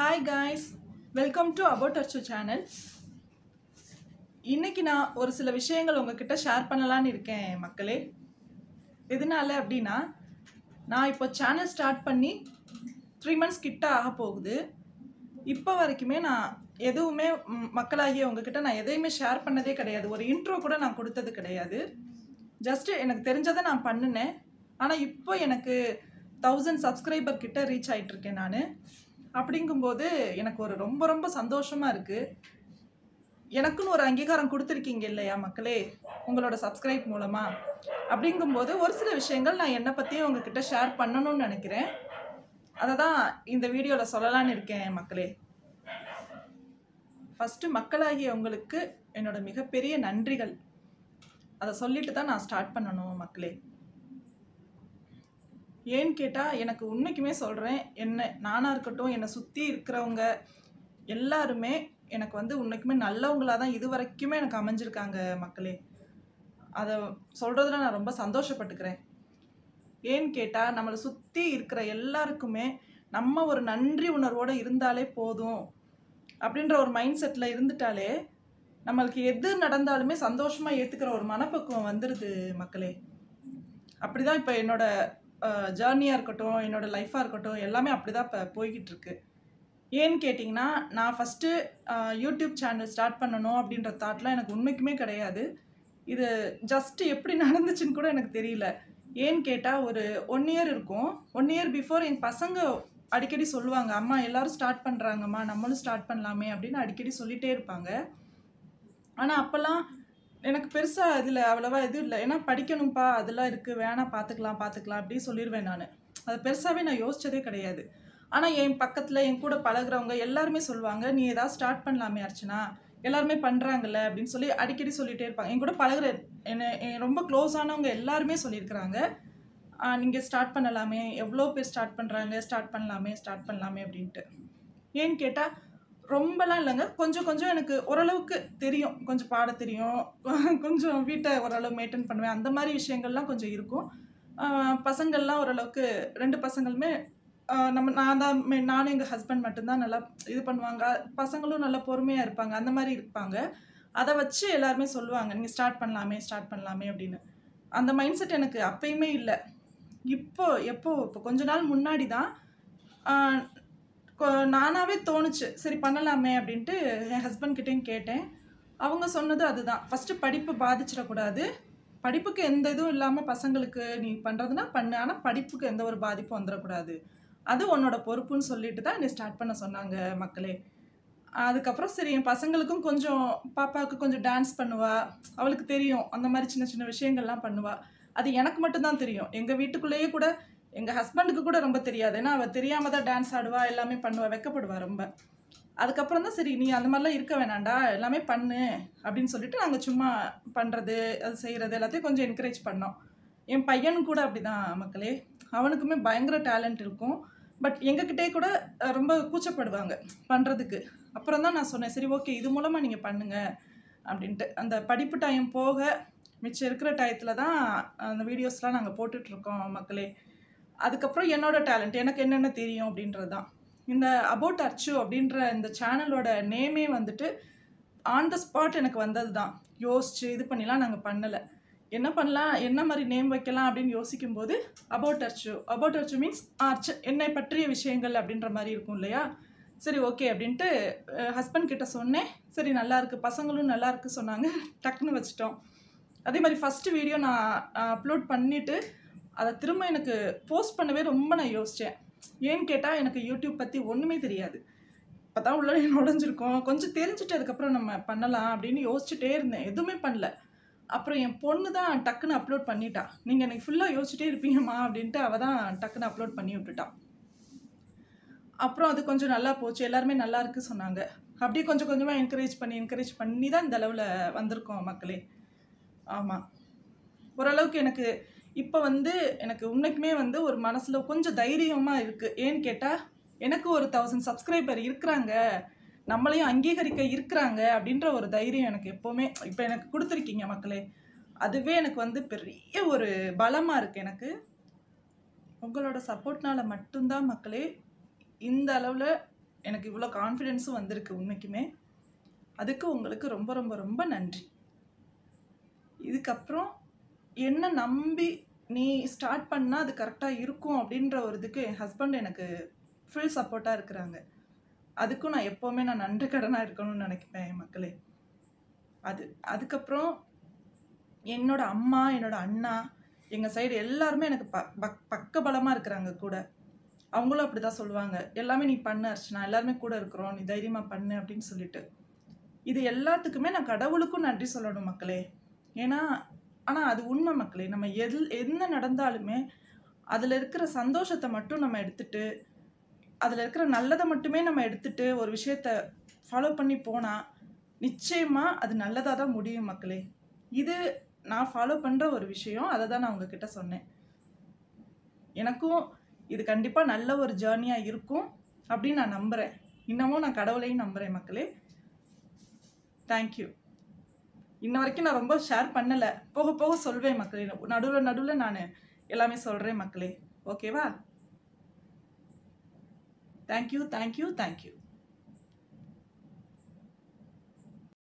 Hi guys, welcome to About Archu channel. இன்னைக்கு நான் ஒரு சில விஷயங்கள் உங்ககிட்ட ஷேர் பண்ணலாம்னு இருக்கேன் மக்களே. எதனால அப்படினா நான் இப்போ சேனல் ஸ்டார்ட் பண்ணி 3 months கிட்ட ஆக போகுது. இப்போ வரைக்குமே நான் எதுவுமே மக்களாகிய உங்ககிட்ட நான் எதையுமே ஷேர் பண்ணதே கிடையாது. ஒரு இன்ட்ரோ கூட நான் கொடுத்தது கிடையாது. ஜஸ்ட் எனக்கு தெரிஞ்சதை நான் பண்ணினேன். ஆனா இப்போ எனக்கு 1000 சப்ஸ்கிரைபர் கிட்ட ரீச் ஆயிட்டு இருக்கேன் நான். அப்படிங்கும்போது எனக்கு ஒரு ரொம்ப சந்தோஷமா இருக்கு. எனக்குன்னு ஒரு அங்கீகாரம் கொடுத்துருக்கீங்க இல்லையா மக்களே, உங்களோட சப்ஸ்கிரைப் மூலமா. அப்படிங்கும்போது ஒரு சில விஷயங்கள் நான் என்னை பற்றியும் உங்ககிட்ட ஷேர் பண்ணணும்னு நினைக்கிறேன். அதை தான் இந்த வீடியோவில் சொல்லலான்னு இருக்கேன் மக்களே. ஃபஸ்ட்டு மக்களாகிய உங்களுக்கு என்னோட மிகப்பெரிய நன்றிகள். அதை சொல்லிட்டு தான் நான் ஸ்டார்ட் பண்ணணும் மக்களே. ஏன்னு கேட்டால் எனக்கு உண்மைக்குமே சொல்கிறேன், நானாக இருக்கட்டும், என்னை சுற்றி இருக்கிறவங்க எல்லாருமே எனக்கு உண்மைக்குமே நல்லவங்களாக தான் இது வரைக்குமே எனக்கு அமைஞ்சிருக்காங்க மக்களே. அதை சொல்கிறதுல நான் ரொம்ப சந்தோஷப்பட்டுக்கிறேன். ஏன்னு கேட்டால் நம்மளை சுற்றி இருக்கிற எல்லாருக்குமே நம்ம ஒரு நன்றி உணர்வோடு இருந்தாலே போதும் அப்படின்ற ஒரு மைண்ட் செட்டில் இருந்துட்டாலே நம்மளுக்கு எது நடந்தாலுமே சந்தோஷமாக ஏற்றுக்கிற ஒரு மனப்பக்குவம் வந்துடுது மக்களே. அப்படி தான் இப்போ என்னோட ஜேர்னியாக இருக்கட்டும், என்னோட லைஃபாக இருக்கட்டும், எல்லாமே அப்படி தான் இப்போ போய்கிட்டு இருக்கு. ஏன்னு கேட்டிங்கன்னா, நான் ஃபஸ்ட்டு யூடியூப் சேனல் ஸ்டார்ட் பண்ணணும் அப்படின்ற தாட்லாம் எனக்கு உண்மைக்குமே கிடையாது. இது ஜஸ்ட்டு எப்படி நடந்துச்சுன்னு கூட எனக்கு தெரியல. ஏன்னு கேட்டால் ஒரு 1 year இருக்கும். 1 year பிஃபோர் என் பசங்க அடிக்கடி சொல்லுவாங்க, அம்மா எல்லோரும் ஸ்டார்ட் பண்ணுறாங்கம்மா, நம்மளும் ஸ்டார்ட் பண்ணலாமே அப்படின்னு அடிக்கடி சொல்லிகிட்டே இருப்பாங்க. ஆனால் அப்போல்லாம் எனக்கு பெருசாக இதில் அவ்வளோவா எதுவும் இல்லை. ஏன்னா படிக்கணும்ப்பா, அதெல்லாம் இருக்குது, வேணாம் பார்த்துக்கலாம் அப்படி சொல்லிடுவேன் நான். அது பெருசாகவே நான் யோசித்ததே கிடையாது. ஆனால் என் பக்கத்தில் என் கூட பழகிறவங்க எல்லாருமே சொல்லுவாங்க, நீ ஏதாவது ஸ்டார்ட் பண்ணலாமே அர்ச்சனா, எல்லாருமே பண்ணுறாங்கல்ல அப்படின்னு சொல்லி அடிக்கடி சொல்லிகிட்டே இருப்பாங்க. என் கூட பழகிற ரொம்ப க்ளோஸானவங்க எல்லாருமே சொல்லியிருக்கிறாங்க, நீங்கள் ஸ்டார்ட் பண்ணலாமே, எவ்வளோ பேர் ஸ்டார்ட் பண்ணுறாங்க, ஸ்டார்ட் பண்ணலாமே அப்படின்ட்டு. ஏன்னு கேட்டால் ரொம்பலாம் இல்லைங்க, கொஞ்சம் எனக்கு ஓரளவுக்கு தெரியும், கொஞ்சம் பாட தெரியும், கொஞ்சம் வீட்டை ஓரளவு மெயின்டைன் பண்ணுவேன், அந்த மாதிரி விஷயங்கள்லாம் கொஞ்சம் இருக்கும். பசங்கள்லாம் ஓரளவுக்கு 2 பசங்களுமே நானும் எங்கள் ஹஸ்பண்ட் மட்டும்தான் நல்லா இது பண்ணுவாங்க. பசங்களும் நல்லா பொறுமையாக இருப்பாங்க, அந்த மாதிரி இருப்பாங்க. அதை வச்சு எல்லாருமே சொல்லுவாங்க, நீங்கள் ஸ்டார்ட் பண்ணலாமே அப்படின்னு. அந்த மைண்ட் செட் எனக்கு அப்பயுமே இல்லை. இப்போ கொஞ்ச நாள் முன்னாடி தான் நானாகவே தோணுச்சு, சரி பண்ணலாமே அப்படின்ட்டு என் ஹஸ்பண்ட் கிட்டேயும் கேட்டேன். அவங்க சொன்னது அதுதான், ஃபஸ்ட்டு படிப்பு பாதிச்சிடக்கூடாது, படிப்புக்கு எந்த இதுவும் இல்லாமல் பசங்களுக்கு நீ பண்ணுறதுனா பண்ணு, ஆனால் படிப்புக்கு எந்த ஒரு பாதிப்பும் வந்துடக்கூடாது, அது உன்னோட பொறுப்புன்னு சொல்லிட்டு தான் என்னை ஸ்டார்ட் பண்ண சொன்னாங்க மக்களே. அதுக்கப்புறம் சரி, என் பசங்களுக்கும் கொஞ்சம், பாப்பாவுக்கு கொஞ்சம் டான்ஸ் பண்ணுவா, அவளுக்கு தெரியும், அந்த மாதிரி சின்ன விஷயங்கள்லாம் பண்ணுவா. அது எனக்கு மட்டும்தான் தெரியும், எங்கள் வீட்டுக்குள்ளேயே கூட எங்கள் ஹஸ்பண்டுக்கு கூட ரொம்ப தெரியாது. ஏன்னா அவள் தெரியாமல் தான் டான்ஸ் ஆடுவா, எல்லாமே பண்ணுவா, வெக்கப்படுவா ரொம்ப. அதுக்கப்புறம் தான் சரி, நீ அந்த மாதிரிலாம் இருக்க வேணாண்டா, எல்லாமே பண்ணு அப்படின்னு சொல்லிட்டு நாங்கள் சும்மா பண்ணுறது, அது செய்கிறது எல்லாத்தையும் கொஞ்சம் என்கரேஜ் பண்ணோம். என் பையனும் கூட அப்படி தான் மக்களே, அவனுக்குமே பயங்கர டேலண்ட் இருக்கும். பட் எங்ககிட்டே கூட ரொம்ப கூச்சப்படுவாங்க பண்ணுறதுக்கு. அப்புறம் தான் நான் சொன்னேன், சரி ஓகே, இது மூலமாக நீங்கள் பண்ணுங்க அப்படின்ட்டு. அந்த படிப்பு டைம் போக மிச்சம் இருக்கிற டயத்தில் தான் அந்த வீடியோஸ்லாம் நாங்கள் போட்டுட்ருக்கோம் மக்களே. அதுக்கப்புறம் என்னோட டேலண்ட், எனக்கு என்னென்ன தெரியும் அப்படின்றது தான். இந்த அபவுட் அர்ச்சு அப்படின்ற இந்த சேனலோட நேமே ஆன் த ஸ்பாட் எனக்கு வந்தது தான். யோசிச்சு இது பண்ணிலாம் நாங்கள் பண்ணலை. என்ன பண்ணலாம், என்ன மாதிரி நேம் வைக்கலாம் அப்படின்னு யோசிக்கும்போது அபவுட் அர்ச்சு மீன்ஸ் என்னை பற்றிய விஷயங்கள் அப்படின்ற மாதிரி இருக்கும் இல்லையா. சரி ஓகே அப்படின்ட்டு ஹஸ்பண்ட் கிட்ட சொன்னேன். சரி நல்லாயிருக்கு, பசங்களும் நல்லாயிருக்கு சொன்னாங்க, டக்குன்னு வச்சுட்டோம். அதே மாதிரி ஃபஸ்ட்டு வீடியோ நான் அப்லோட் பண்ணிவிட்டு அதை திரும்ப எனக்கு போஸ்ட் பண்ணவே ரொம்ப நான் யோசித்தேன். ஏன்னு கேட்டால் எனக்கு யூடியூப் பற்றி ஒன்றுமே தெரியாது. இப்போ தான் உள்ள நுழைஞ்சிருக்கோம், கொஞ்சம் தெரிஞ்சுட்டு அதுக்கப்புறம் நம்ம பண்ணலாம் அப்படின்னு யோசிச்சுட்டே இருந்தேன், எதுவுமே பண்ணல. அப்புறம் என் பொண்ணு தான் டக்குன்னு அப்லோட் பண்ணிட்டா. நீங்கள் எனக்கு ஃபுல்லாக யோசிச்சுட்டே இருப்பீங்கம்மா அப்படின்ட்டு அவள் தான் டக்குன்னு அப்லோட் பண்ணி விட்டுட்டான். அப்புறம் அது கொஞ்சம் நல்லா போச்சு, எல்லாருமே நல்லா இருக்கு சொன்னாங்க. அப்படியே கொஞ்சம் கொஞ்சமாக என்கரேஜ் பண்ணி தான் இந்த அளவில் வந்திருக்கோம் மக்களே. ஆமாம், ஓரளவுக்கு எனக்கு இப்போ எனக்கு உண்மைக்குமே ஒரு மனசில் கொஞ்சம் தைரியமாக இருக்குது. ஏன்னு கேட்டால் எனக்கு ஒரு 1000 சப்ஸ்கிரைபர் இருக்கிறாங்க, நம்மளையும் அங்கீகரிக்க இருக்கிறாங்க அப்படின்ற ஒரு தைரியம் எனக்கு எப்போவுமே இப்போ எனக்கு கொடுத்துருக்கீங்க மக்களே. அதுவே எனக்கு பெரிய ஒரு பலமாக இருக்குது. எனக்கு உங்களோட சப்போர்ட்னால் மட்டும்தான் மக்களே இந்த அளவில் எனக்கு இவ்வளோ கான்ஃபிடென்ஸும் வந்திருக்கு உண்மைக்குமே. அதுக்கு உங்களுக்கு ரொம்ப ரொம்ப ரொம்ப நன்றி. இதுக்கப்புறம் என்ன நம்பி நீ ஸ்டார்ட் பண்ணா அது கரெக்டாக இருக்கும் அப்படின்ற ஒரு இதுக்கு என் ஹஸ்பண்ட் எனக்கு ஃபுல் சப்போர்ட்டாக இருக்கிறாங்க. அதுக்கும் நான் எப்போவுமே நான் நன்றி கடனாக இருக்கணும்னு நினைப்பேன் என் மக்களே. அதுக்கப்புறம் என்னோட அம்மா, என்னோட அண்ணா, எங்கள் சைடு எல்லாருமே எனக்கு பக்கபலமாக இருக்கிறாங்க கூட. அவங்களும் அப்படி தான் சொல்லுவாங்க, எல்லாமே நீ பண்ணு அர்ச்சனா, எல்லாருமே கூட இருக்கிறோம், நீ தைரியமாக பண்ணு அப்படின்னு சொல்லிட்டு. இது எல்லாத்துக்குமே நான் கடவுளுக்கும் நன்றி சொல்லணும் மக்களே. ஏன்னா ஆனால் அது உண்மை மக்களே. நம்ம என்ன நடந்தாலுமே அதில் இருக்கிற சந்தோஷத்தை மட்டும் நம்ம எடுத்துட்டு, அதில் இருக்கிற நல்லதை மட்டுமே நம்ம எடுத்துட்டு ஒரு விஷயத்த ஃபாலோ பண்ணி போனால் நிச்சயமாக அது நல்லதாக தான் முடியும் மக்களே. இது நான் ஃபாலோ பண்ணுற ஒரு விஷயம். அதை தான் நான் உங்ககிட்ட சொன்னேன். எனக்கும் இது கண்டிப்பாக நல்ல ஒரு ஜேர்னியாக இருக்கும் அப்படின்னு நான் நம்புகிறேன். இன்னமும் நான் கடவுளையும் நம்புகிறேன் மக்களே. தேங்க்யூ. இன்ன வரைக்கும் நான் ரொம்ப ஷேர் பண்ணலை, போக போக சொல்வேன் மக்களே. நடுவில் நடுவில் நான் எல்லாமே சொல்கிறேன் மக்களே. ஓகேவா? Thank you thank you thank you.